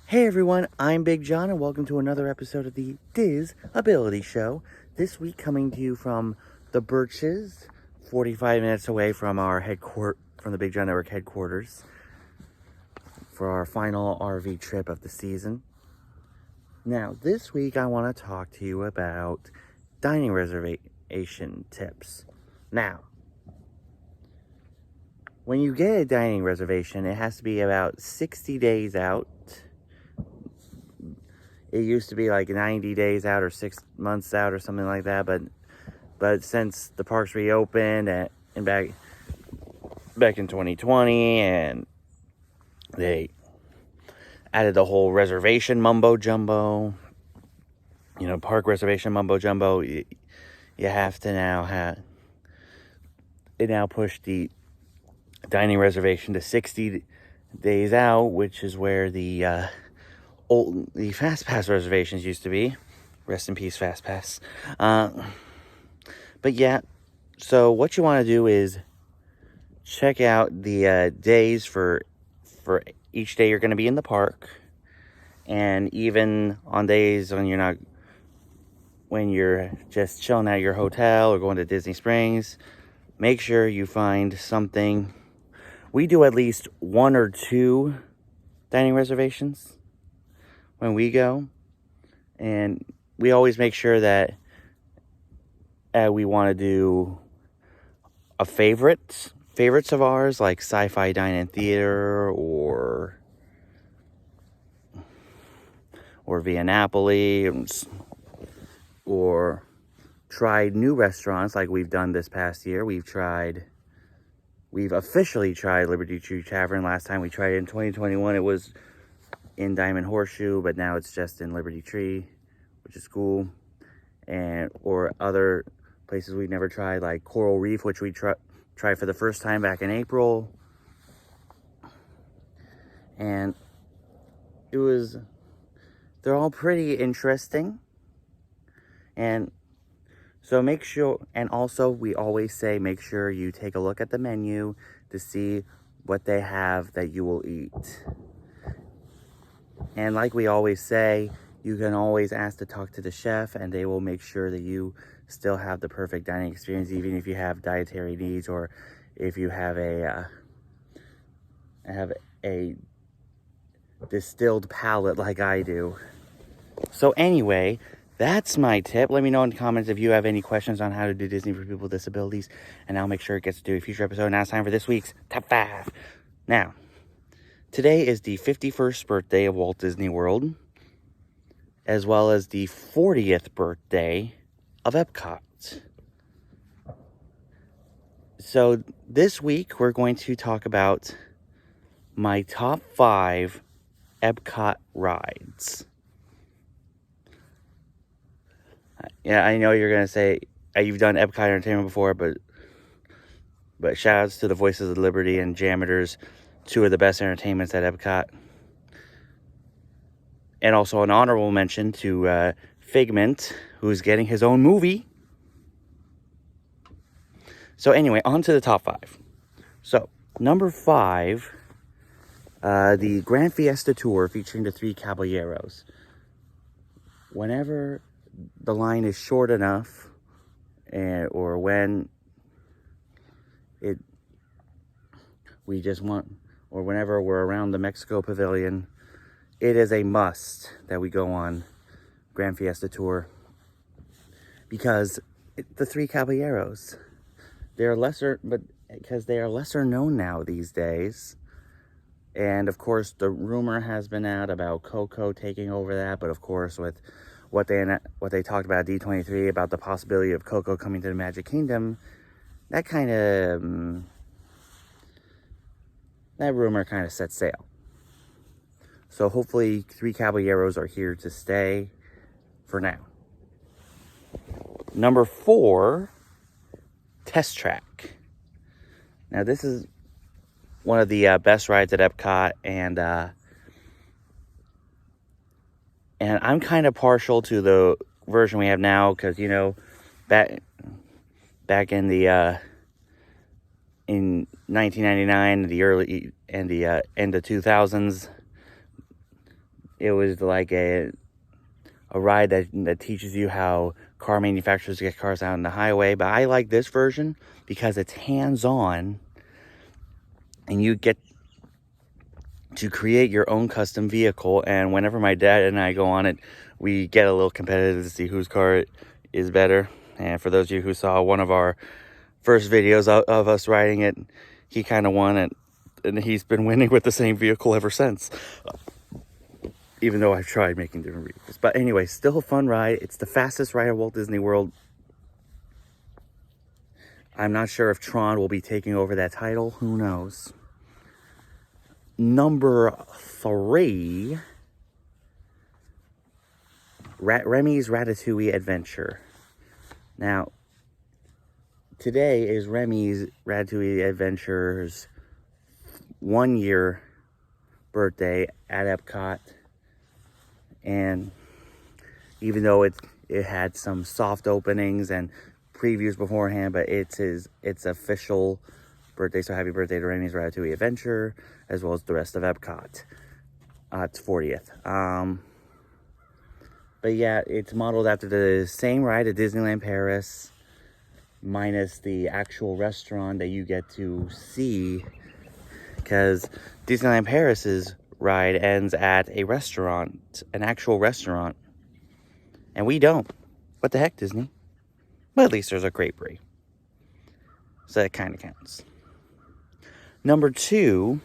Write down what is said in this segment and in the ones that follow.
Hey everyone, I'm Big John and welcome to another episode of the Diz Ability Show. This week coming to you from the Birches, 45 minutes away from from the Big John Network headquarters for our final RV trip of the season. Now, this week I want to talk to you about dining reservation tips. Now, when you get a dining reservation, it has to be about 60 days out. It used to be like 90 days out or 6 months out or something like that, but since the parks reopened and back in 2020, and they added the whole reservation mumbo jumbo, park reservation mumbo jumbo, you have to now push the dining reservation to 60 days out, which is where the Fast Pass reservations used to be. Rest in peace, Fast Pass. But yeah, so what you want to do is check out the days for each day you're going to be in the park, and even on days when you're just chilling at your hotel or going to Disney Springs, make sure you find something. We do at least 1 or 2 dining reservations when we go, and we always make sure that we want to do a favorites of ours, like Sci-Fi Dine-In Theater or Via Napoli, or tried new restaurants like we've done this past year. We've officially tried Liberty Tree Tavern. Last time we tried it in 2021, it was in Diamond Horseshoe, but now it's just in Liberty Tree, which is cool. Or other places we've never tried, like Coral Reef, which we tried for the first time back in April. And they're all pretty interesting. And so make sure, and also we always say, make sure you take a look at the menu to see what they have that you will eat. And like we always say, you can always ask to talk to the chef, and they will make sure that you still have the perfect dining experience, even if you have dietary needs, or if you have a distilled palate like I do. So anyway, that's my tip. Let me know in the comments if you have any questions on how to do Disney for people with disabilities, and I'll make sure it gets to do a future episode. Now it's time for this week's Top 5. Now, today is the 51st birthday of Walt Disney World, as well as the 40th birthday of Epcot. So this week we're going to talk about my top 5 Epcot rides. Yeah, I know you're going to say you've done Epcot Entertainment before, but shout outs to the Voices of Liberty and Jameters, 2 of the best entertainments at Epcot. And also an honorable mention to Figment, who's getting his own movie. So anyway, on to the top 5. So, number 5, the Grand Fiesta Tour featuring the 3 Caballeros. Whenever the line is short enough, or when whenever we're around the Mexico Pavilion, it is a must that we go on Grand Fiesta Tour, because the 3 Caballeros, they are lesser known now these days. And of course, the rumor has been out about Coco taking over that, but of course, with what they talked about at D23 about the possibility of Coco coming to the Magic Kingdom, that rumor kind of set sail. So hopefully 3 Caballeros are here to stay for now. Number 4, Test Track. Now this is one of the best rides at Epcot, and I'm kind of partial to the version we have now, because back in the in 1999, the early and the end of 2000s, it was like a ride that teaches you how car manufacturers get cars out on the highway. But I like this version because it's hands-on, and you get to create your own custom vehicle. And whenever my dad and I go on it, we get a little competitive to see whose car is better. And for those of you who saw one of our first videos of us riding it, he kind of won it, and he's been winning with the same vehicle ever since, even though I've tried making different vehicles. But anyway, still a fun ride. It's the fastest ride at Walt Disney World. I'm not sure if Tron will be taking over that title. Who knows? Number 3, Remy's Ratatouille Adventure. Now, today is Remy's Ratatouille Adventure's 1-year birthday at Epcot. And even though it had some soft openings and previews beforehand, but it's official birthday. So happy birthday to Remy's Ratatouille Adventure, as well as the rest of Epcot. It's 40th. But yeah, it's modeled after the same ride at Disneyland Paris, minus the actual restaurant that you get to see, because Disneyland Paris's ride ends at a restaurant, an actual restaurant, and we don't. What the heck, Disney? But at least there's a creperie, so that kind of counts. Number 2,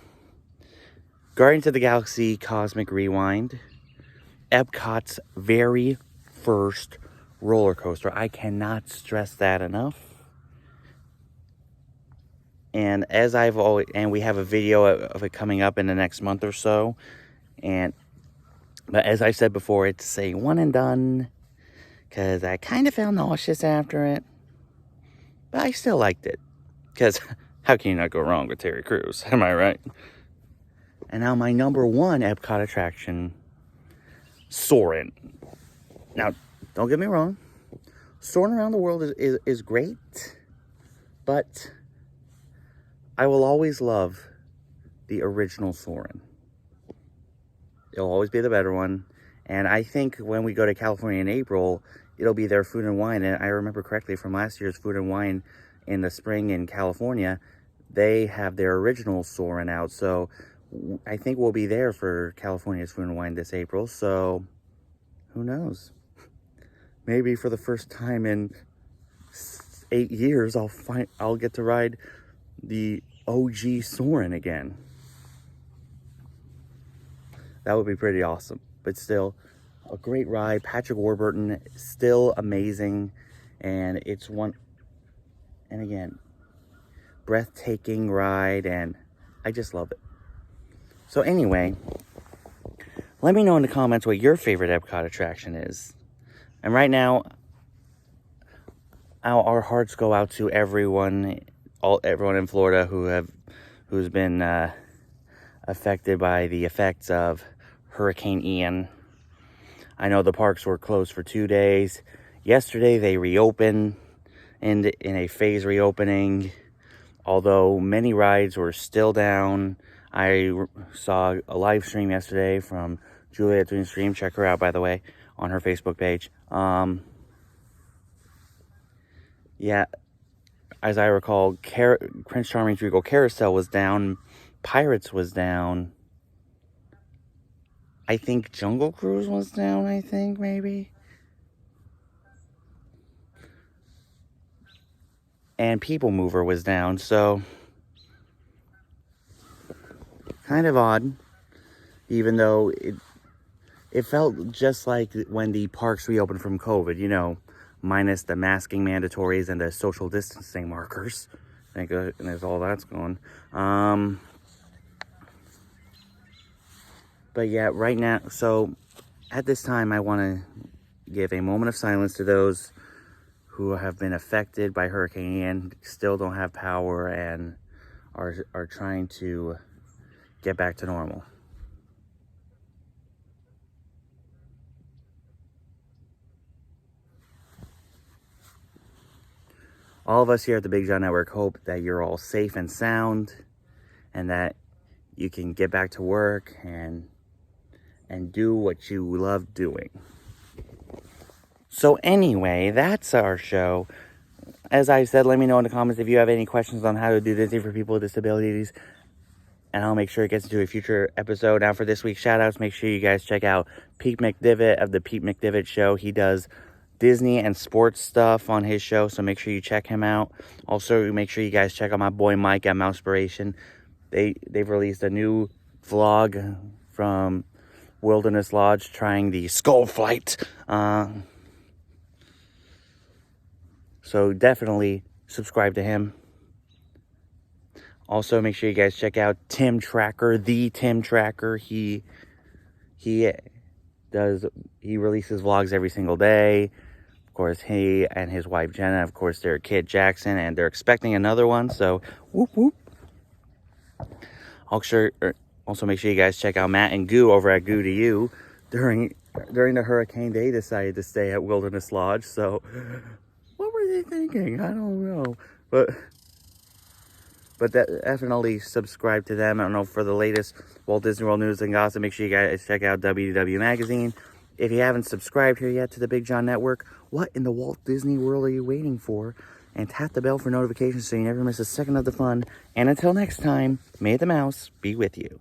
Guardians of the Galaxy Cosmic Rewind, Epcot's very first roller coaster. I cannot stress that enough. And as I've always, and we have a video of it coming up in the next month or so. But as I said before, it's a one and done, because I kind of felt nauseous after it. But I still liked it, because how can you not go wrong with Terry Crews? Am I right? And now my number 1 Epcot attraction, Soarin'. Now, don't get me wrong. Soarin' around the world is great, but I will always love the original Soarin'. It'll always be the better one. And I think when we go to California in April, it'll be their Food and Wine. And I remember correctly from last year's Food and Wine in the spring in California, they have their original Soarin' out. So I think we'll be there for California's Food and Wine this April. So who knows? Maybe for the first time in 8 years, I'll get to ride the OG Soarin' again. That would be pretty awesome. But still, a great ride. Patrick Warburton, still amazing. And it's one, and again, breathtaking ride. And I just love it. So anyway, let me know in the comments what your favorite Epcot attraction is. And right now, our hearts go out to everyone in Florida who's been affected by the effects of Hurricane Ian. I know the parks were closed for 2 days. Yesterday they reopened in a phase reopening, although many rides were still down. I saw a live stream yesterday from Julia Doing Stream. Check her out, by the way, on her Facebook page. Yeah, as I recall, Prince Charming's Regal Carousel was down. Pirates was down. I think Jungle Cruise was down, I think, maybe. And People Mover was down, so kind of odd. Even though it felt just like when the parks reopened from COVID, you know, minus the masking mandatories and the social distancing markers. Thank goodness all that's gone. But yeah, right now, so at this time, I want to give a moment of silence to those who have been affected by Hurricane Ian, still don't have power, and are trying to get back to normal. All of us here at the Big John Network hope that you're all safe and sound, and that you can get back to work and and do what you love doing. So anyway, that's our show. As I said, let me know in the comments if you have any questions on how to do Disney for people with disabilities, and I'll make sure it gets into a future episode. Now for this week's shout-outs, make sure you guys check out Pete McDivitt of the Pete McDivitt Show. He does Disney and sports stuff on his show, so make sure you check him out. Also, make sure you guys check out my boy Mike at Mousepiration. They've released a new vlog from Wilderness Lodge trying the Skull Flight. So definitely subscribe to him. Also, make sure you guys check out Tim Tracker, the Tim Tracker. He releases vlogs every single day. Of course, he and his wife Jenna, of course, their kid Jackson, and they're expecting another one. So, whoop whoop. Also, make sure you guys check out Matt and Goo over at Goo to You. During the hurricane, they decided to stay at Wilderness Lodge. So, what were they thinking? I don't know, but definitely subscribe to them. I don't know, for the latest Walt Disney World news and gossip, make sure you guys check out WDW Magazine. If you haven't subscribed here yet to the Big John Network, what in the Walt Disney World are you waiting for? And tap the bell for notifications so you never miss a second of the fun. And until next time, may the mouse be with you.